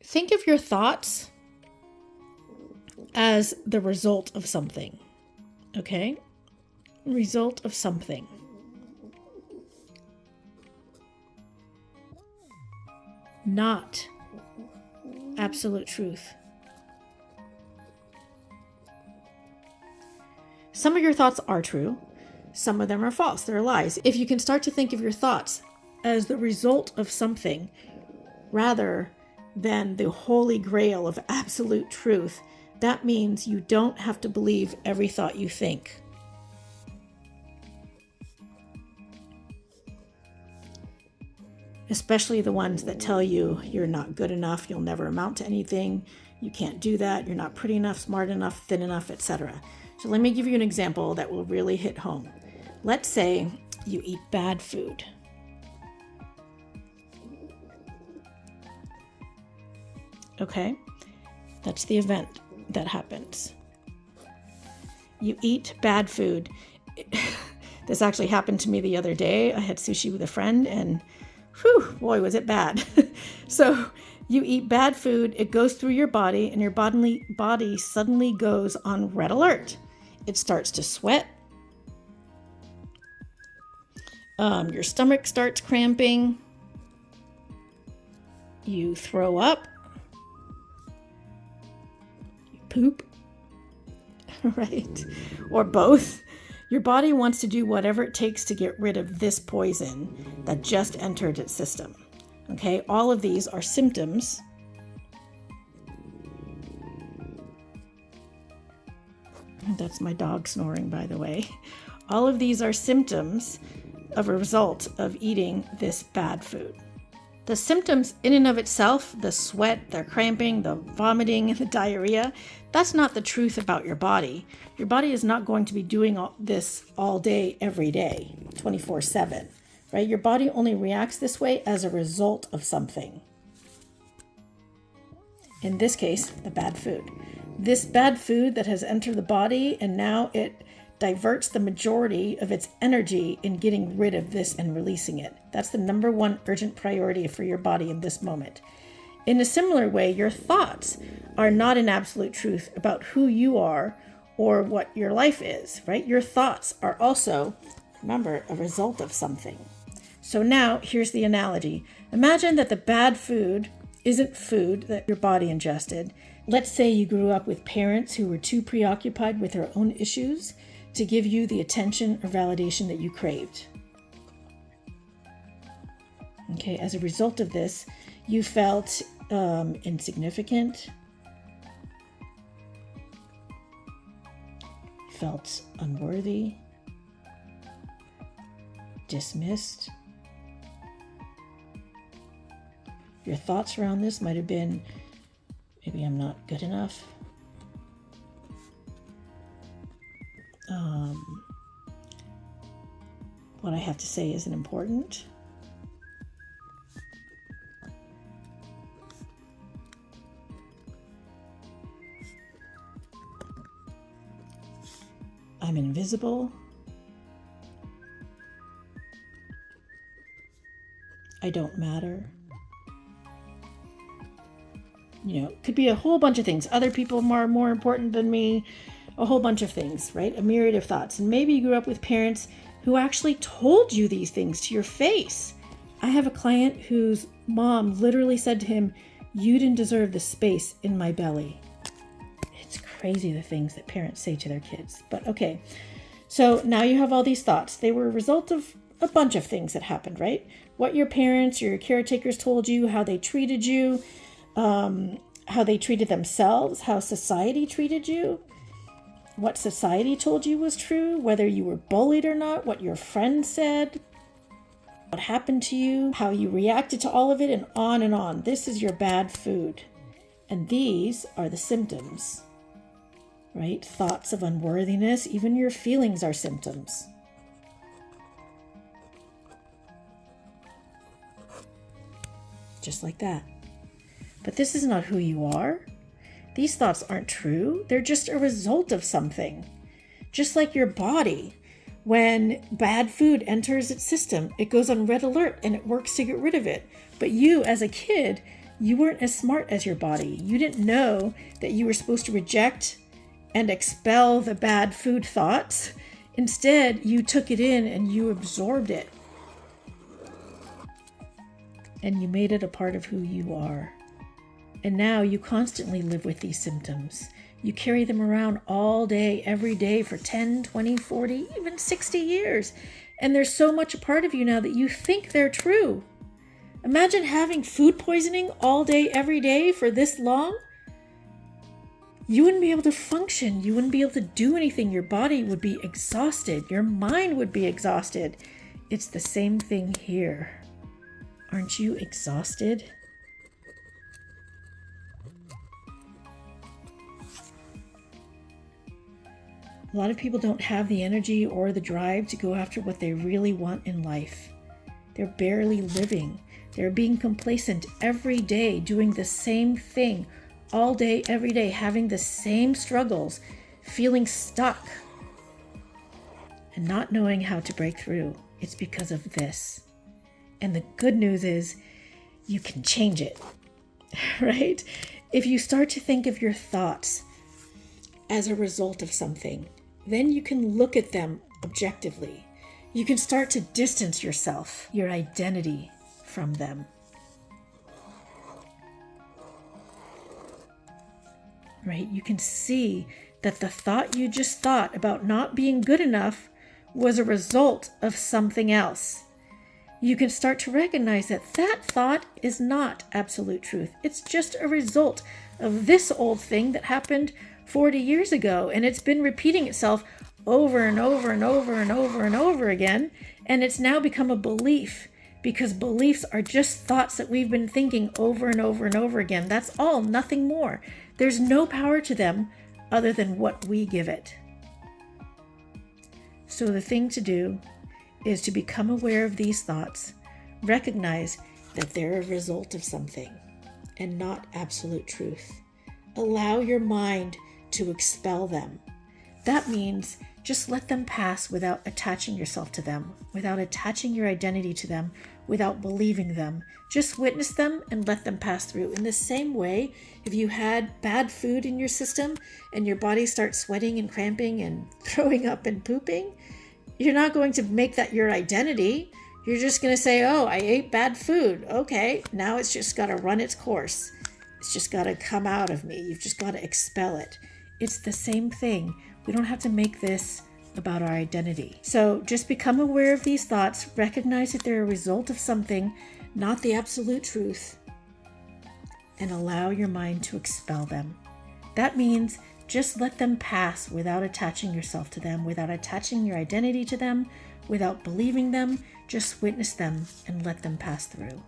Think of your thoughts as the result of something. Okay? Result of something. Not absolute truth. Some of your thoughts are true. Some of them are false. They're lies. If you can start to think of your thoughts as the result of something rather than the holy grail of absolute truth, that means you don't have to believe every thought you think. Especially the ones that tell you you're not good enough, you'll never amount to anything, you can't do that, you're not pretty enough, smart enough, thin enough, etc. So let me give you an example that will really hit home. Let's say you eat bad food. Okay? That's the event that happens. You eat bad food. This actually happened to me the other day. I had sushi with a friend and whew, boy, was it bad. So you eat bad food, it goes through your body, and your body suddenly goes on red alert. It starts to sweat. Your stomach starts cramping. You throw up. You poop. Right? Or both. Your body wants to do whatever it takes to get rid of this poison that just entered its system. Okay, all of these are symptoms that's my dog snoring, by the way. All of these are symptoms of a result of eating this bad food. The symptoms in and of itself, the sweat, the cramping, the vomiting, the diarrhea, that's not the truth about your body. Your body is not going to be doing this all day, every day, 24/7, right? Your body only reacts this way as a result of something. In this case, the bad food. This bad food that has entered the body, and now it diverts the majority of its energy in getting rid of this and releasing it. That's the number one urgent priority for your body in this moment. In a similar way, your thoughts are not an absolute truth about who you are or what your life is, right? Your thoughts are also, remember, a result of something. So now, here's the analogy. Imagine that the bad food isn't food that your body ingested. Let's say you grew up with parents who were too preoccupied with their own issues to give you the attention or validation that you craved. Okay, as a result of this, you felt insignificant, felt unworthy, dismissed. Your thoughts around this might have been, maybe I'm not good enough. What I have to say isn't important. I'm invisible. I don't matter. You know, it could be a whole bunch of things. Other people are more important than me. A whole bunch of things, right? A myriad of thoughts. And maybe you grew up with parents who actually told you these things to your face. I have a client whose mom literally said to him, "You didn't deserve the space in my belly." It's crazy the things that parents say to their kids. But okay, so now you have all these thoughts. They were a result of a bunch of things that happened, right? What your parents or your caretakers told you, how they treated you, how they treated themselves, how society treated you, what society told you was true, whether you were bullied or not, what your friends said, what happened to you, how you reacted to all of it, and on and on. This is your bad food. And these are the symptoms, right? Thoughts of unworthiness, even your feelings are symptoms. Just like that. But this is not who you are. These thoughts aren't true. They're just a result of something. Just like your body. When bad food enters its system, it goes on red alert and it works to get rid of it. But you, as a kid, You weren't as smart as your body. You didn't know that you were supposed to reject and expel the bad food thoughts. Instead, you took it in and you absorbed it. And you made it a part of who you are. And now you constantly live with these symptoms. You carry them around all day, every day for 10, 20, 40, even 60 years. And there's so much a part of you now that you think they're true. Imagine having food poisoning all day, every day for this long. You wouldn't be able to function. You wouldn't be able to do anything. Your body would be exhausted. Your mind would be exhausted. It's the same thing here. Aren't you exhausted? A lot of people don't have the energy or the drive to go after what they really want in life. They're barely living. They're being complacent every day, doing the same thing all day, every day, having the same struggles, feeling stuck, and not knowing how to break through. It's because of this. And the good news is you can change it, right? If you start to think of your thoughts as a result of something, then you can look at them objectively. You can start to distance yourself, your identity, from them. Right? You can see that the thought you just thought about not being good enough was a result of something else. You can start to recognize that that thought is not absolute truth. It's just a result of this old thing that happened 40 years ago, and it's been repeating itself over and over and over and over and over again, and it's now become a belief, because beliefs are just thoughts that we've been thinking over and over and over again. That's all, nothing more. There's no power to them other than what we give it. So the thing to do is to become aware of these thoughts, recognize that they're a result of something and not absolute truth. Allow your mind to expel them. That means just let them pass without attaching yourself to them, without attaching your identity to them, without believing them. Just witness them and let them pass through. In the same way, if you had bad food in your system and your body starts sweating and cramping and throwing up and pooping, you're not going to make that your identity. You're just going to say, oh, I ate bad food. Okay, now it's just got to run its course. It's just got to come out of me. You've just got to expel it. It's the same thing. We don't have to make this about our identity. So just become aware of these thoughts, recognize that they're a result of something, not the absolute truth, and allow your mind to expel them. That means just let them pass without attaching yourself to them, without attaching your identity to them, without believing them. Just witness them and let them pass through.